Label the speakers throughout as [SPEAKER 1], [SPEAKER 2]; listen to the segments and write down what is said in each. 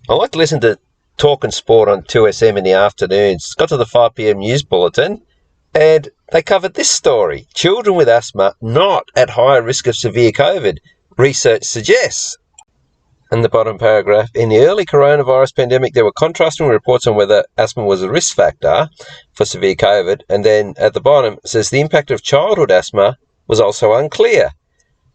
[SPEAKER 1] I like to listen to Talk and Sport on 2SM in the afternoons. Got to the 5 p.m. news bulletin and they covered this story. Children with asthma not at higher risk of severe COVID, research suggests. And the bottom paragraph, in the early coronavirus pandemic, there were contrasting reports on whether asthma was a risk factor for severe COVID. And then at the bottom, it says the impact of childhood asthma was also unclear.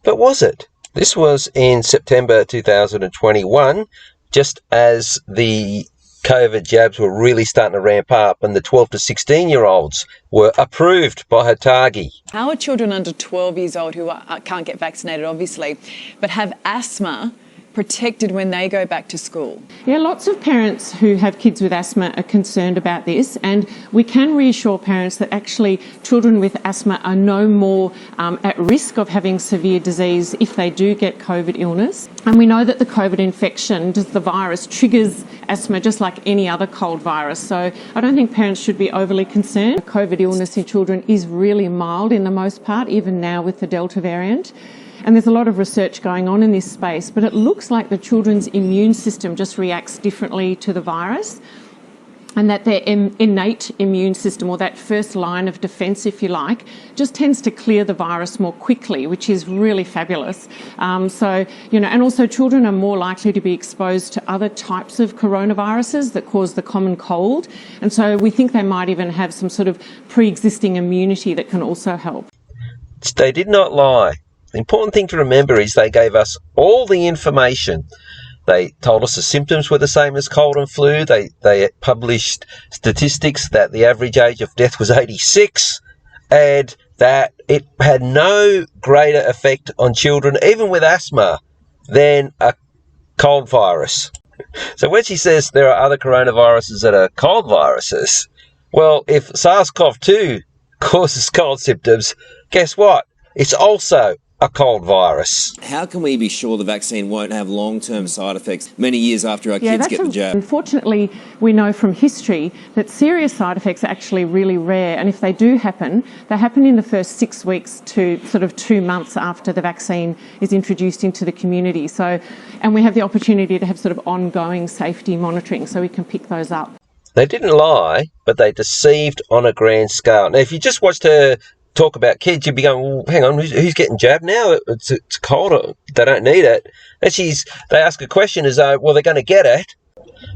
[SPEAKER 1] But was it? This was in September 2021, just as the COVID jabs were really starting to ramp up and the 12 to 16-year-olds were approved by Hatagi.
[SPEAKER 2] How are children under 12 years old who can't get vaccinated, obviously, but have asthma protected when they go back to school?
[SPEAKER 3] Yeah, lots of parents who have kids with asthma are concerned about this, and we can reassure parents that actually children with asthma are no more at risk of having severe disease if they do get COVID illness. And we know that the COVID infection, the virus, triggers asthma just like any other cold virus. So I don't think parents should be overly concerned. COVID illness in children is really mild in the most part, even now with the Delta variant. And there's a lot of research going on in this space, but it looks like the children's immune system just reacts differently to the virus, and that their innate immune system, or that first line of defence, if you like, just tends to clear the virus more quickly, which is really fabulous. And also children are more likely to be exposed to other types of coronaviruses that cause the common cold. And so we think they might even have some sort of pre-existing immunity that can also help.
[SPEAKER 1] They did not lie. The important thing to remember is they gave us all the information. They told us the symptoms were the same as cold and flu. They published statistics that the average age of death was 86 and that it had no greater effect on children, even with asthma, than a cold virus. So when she says there are other coronaviruses that are cold viruses, well, if SARS-CoV-2 causes cold symptoms, guess what? It's also a cold virus.
[SPEAKER 4] How can we be sure the vaccine won't have long-term side effects many years after our kids get the jab?
[SPEAKER 3] Unfortunately, we know from history that serious side effects are actually really rare, and if they do happen, they happen in the first 6 weeks to sort of 2 months after the vaccine is introduced into the community. And we have the opportunity to have sort of ongoing safety monitoring so we can pick those up.
[SPEAKER 1] They didn't lie, but they deceived on a grand scale. Now, if you just watched her talk about kids, you'd be going, well, hang on, who's getting jabbed now? It's cold, they don't need it. And they ask a question as though, well, they're going to get it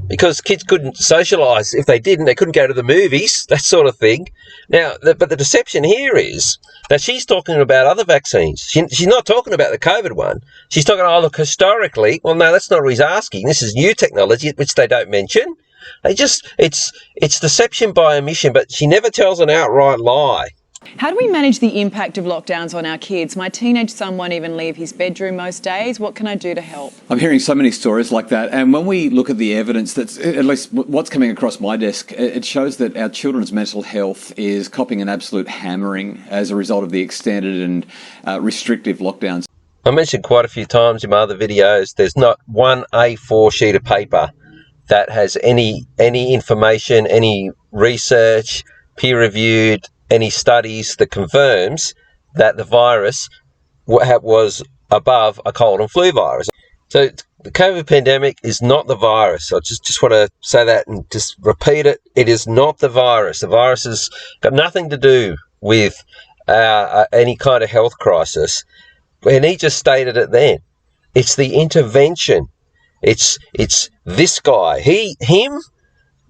[SPEAKER 1] because kids couldn't socialise. If they didn't, they couldn't go to the movies, that sort of thing. Now, but the deception here is that she's talking about other vaccines. She's not talking about the COVID one. She's talking, oh, look, historically. Well, no, that's not what he's asking. This is new technology, which they don't mention. It's deception by omission, but she never tells an outright lie.
[SPEAKER 2] How do we manage the impact of lockdowns on our kids? My teenage son won't even leave his bedroom most days. What can I do to help?
[SPEAKER 5] I'm hearing so many stories like that. And when we look at the evidence, that's at least what's coming across my desk, it shows that our children's mental health is copping an absolute hammering as a result of the extended and restrictive lockdowns.
[SPEAKER 1] I mentioned quite a few times in my other videos, there's not one A4 sheet of paper that has any information, any research, peer-reviewed, any studies that confirms that the virus was above a cold and flu virus. So the COVID pandemic is not the virus. I just want to say that and just repeat it. It is not the virus. The virus has got nothing to do with any kind of health crisis. And he just stated it then. It's the intervention. It's this guy, him,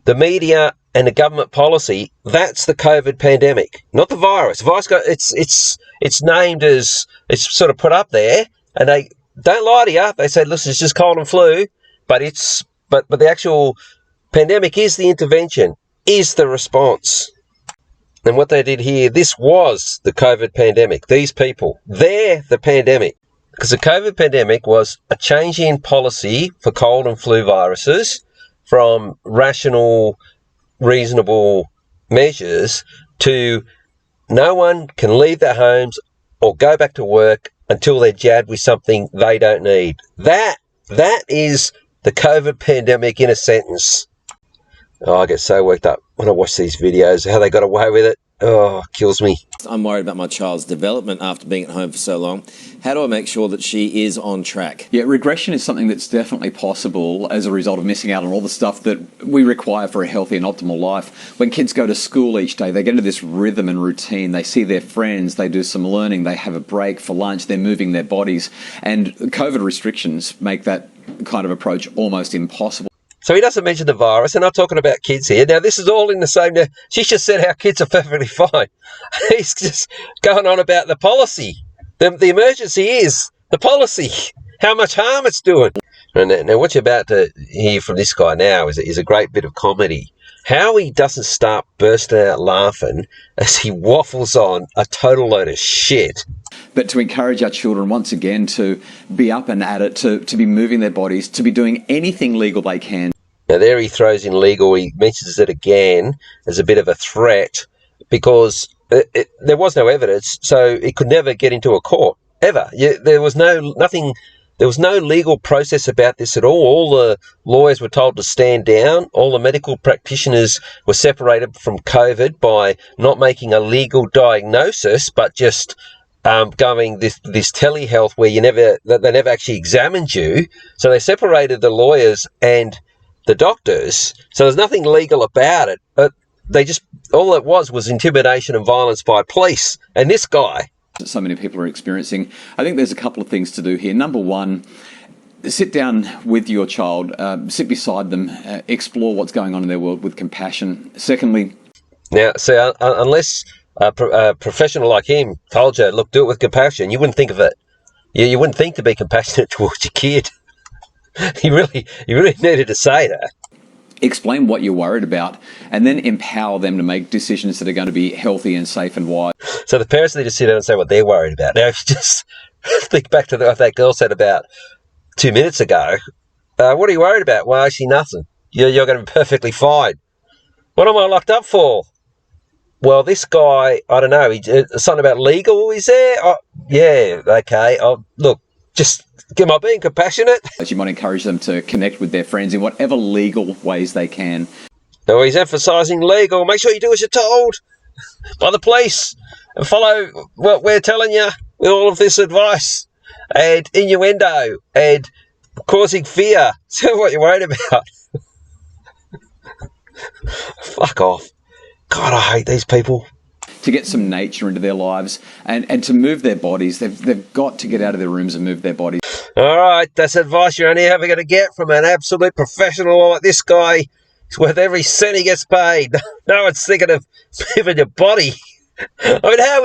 [SPEAKER 1] the media, and the government policy. That's the COVID pandemic, not the virus. The virus, it's named as, it's sort of put up there, and they don't lie to you. They say, listen, it's just cold and flu, but the actual pandemic is the intervention, is the response. And what they did here, this was the COVID pandemic. These people, they're the pandemic. Because the COVID pandemic was a change in policy for cold and flu viruses from rational, reasonable measures to no one can leave their homes or go back to work until they're jabbed with something they don't need. That is the COVID pandemic in a sentence. Oh, I get so worked up when I watch these videos, how they got away with it. kills me.
[SPEAKER 4] I'm worried about my child's development after being at home for so long. How do I make sure that she is on track?
[SPEAKER 5] Yeah, regression is something that's definitely possible as a result of missing out on all the stuff that we require for a healthy and optimal life. When kids go to school each day, they get into this rhythm and routine. They see their friends, they do some learning, they have a break for lunch, they're moving their bodies. And COVID restrictions make that kind of approach almost impossible.
[SPEAKER 1] So he doesn't mention the virus. They're not talking about kids here. Now, this is all in the same... Now, she just said how kids are perfectly fine. He's just going on about the policy. The emergency is the policy, how much harm it's doing. Now, what you're about to hear from this guy now is a great bit of comedy. How he doesn't start bursting out laughing as he waffles on a total load of shit.
[SPEAKER 5] But to encourage our children, once again, to be up and at it, to be moving their bodies, to be doing anything legal they can.
[SPEAKER 1] Now, there he throws in legal. He mentions it again as a bit of a threat because there was no evidence, so it could never get into a court, ever. There was no legal process about this at all. All the lawyers were told to stand down. All the medical practitioners were separated from COVID by not making a legal diagnosis, but just going this telehealth where they never actually examined you. So they separated the lawyers and the doctors. So there's nothing legal about it. They just, all it was intimidation and violence by police. And this guy.
[SPEAKER 5] So many people are experiencing. I think there's a couple of things to do here. Number one, sit down with your child, sit beside them, explore what's going on in their world with compassion. Secondly,
[SPEAKER 1] now, so unless a professional like him told you, look, do it with compassion, you wouldn't think of it. You wouldn't think to be compassionate towards your kid. You really needed to say that.
[SPEAKER 5] Explain what you're worried about and then empower them to make decisions that are going to be healthy and safe and wise.
[SPEAKER 1] So the parents need to sit down and say what they're worried about. Now, if you just think back to what that girl said about 2 minutes ago, what are you worried about? Well, actually nothing. You're going to be perfectly fine. What am I locked up for? Well, this guy, I don't know, something about legal, is there? Oh, yeah, okay. Look, just... Am I being compassionate?
[SPEAKER 5] You might encourage them to connect with their friends in whatever legal ways they can.
[SPEAKER 1] No, he's emphasising legal. Make sure you do as you're told by the police and follow what we're telling you with all of this advice and innuendo and causing fear. So what you're worried about. Fuck off. God, I hate these people.
[SPEAKER 5] To get some nature into their lives and to move their bodies. They've got to get out of their rooms and move their bodies.
[SPEAKER 1] All right, that's advice you're only ever going to get from an absolute professional like this guy. It's worth every cent he gets paid. No one's thinking of moving your body. I mean, how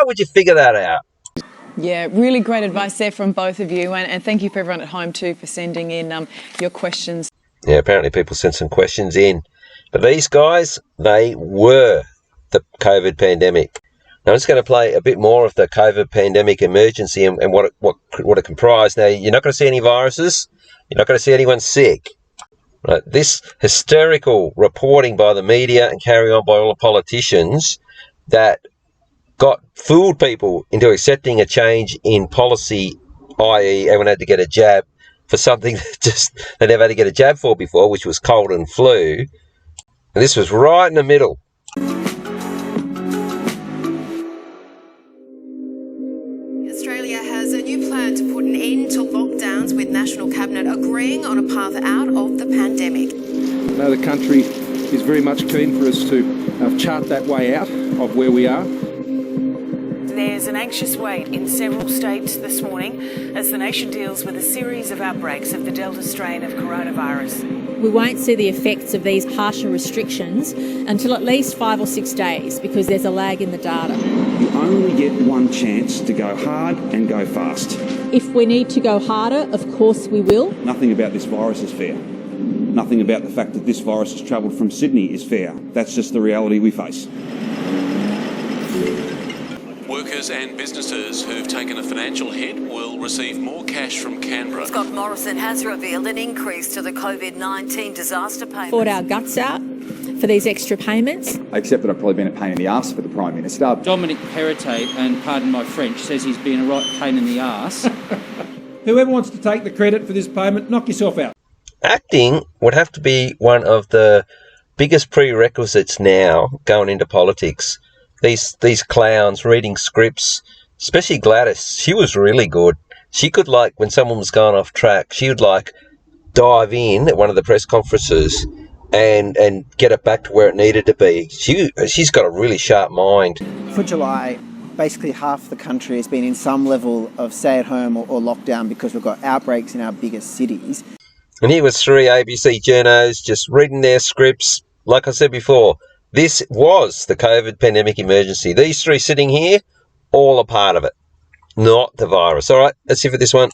[SPEAKER 1] would you figure that out?
[SPEAKER 2] Yeah, really great advice there from both of you, and thank you for everyone at home too for sending in your questions.
[SPEAKER 1] Yeah, apparently people sent some questions in. But these guys, they were the COVID pandemic. Now I'm just going to play a bit more of the COVID pandemic emergency and what it comprised. Now, you're not going to see any viruses. You're not going to see anyone sick. Right? This hysterical reporting by the media and carrying on by all the politicians that fooled people into accepting a change in policy, i.e. everyone had to get a jab for something that they never had to get a jab for before, which was cold and flu. And this was right in the middle.
[SPEAKER 6] Australia has a new plan to put an end to lockdowns, with National Cabinet agreeing on a path out of the pandemic.
[SPEAKER 7] No, the country is very much keen for us to chart that way out of where we are.
[SPEAKER 8] There's an anxious wait in several states this morning as the nation deals with a series of outbreaks of the Delta strain of coronavirus.
[SPEAKER 9] We won't see the effects of these harsher restrictions until at least 5 or 6 days, because there's a lag in the data.
[SPEAKER 10] You only get one chance to go hard and go fast.
[SPEAKER 9] If we need to go harder, of course we will.
[SPEAKER 10] Nothing about this virus is fair. Nothing about the fact that this virus has travelled from Sydney is fair. That's just the reality we face.
[SPEAKER 11] Workers and businesses who've taken a financial hit will receive more cash from Canberra.
[SPEAKER 6] Scott Morrison has revealed an increase to the COVID-19 disaster payments.
[SPEAKER 9] Fought our guts out for these extra payments.
[SPEAKER 12] I accept that I've probably been a pain in the arse for the Prime Minister.
[SPEAKER 13] Dominic Perrottet, and pardon my French, says he's been a right pain in the arse.
[SPEAKER 14] Whoever wants to take the credit for this payment, knock yourself out.
[SPEAKER 1] Acting would have to be one of the biggest prerequisites now going into politics. these clowns reading scripts, especially Gladys. She was really good. She could, like, when someone was going off track, she would, like, dive in at one of the press conferences and get it back to where it needed to be. She's got a really sharp mind.
[SPEAKER 15] For July, basically half the country has been in some level of stay-at-home or lockdown because we've got outbreaks in our biggest cities.
[SPEAKER 1] And here was 3 ABC journos just reading their scripts. Like I said before, this was the COVID pandemic emergency. These 3 sitting here, all a part of it, not the virus. All right, that's it for this one.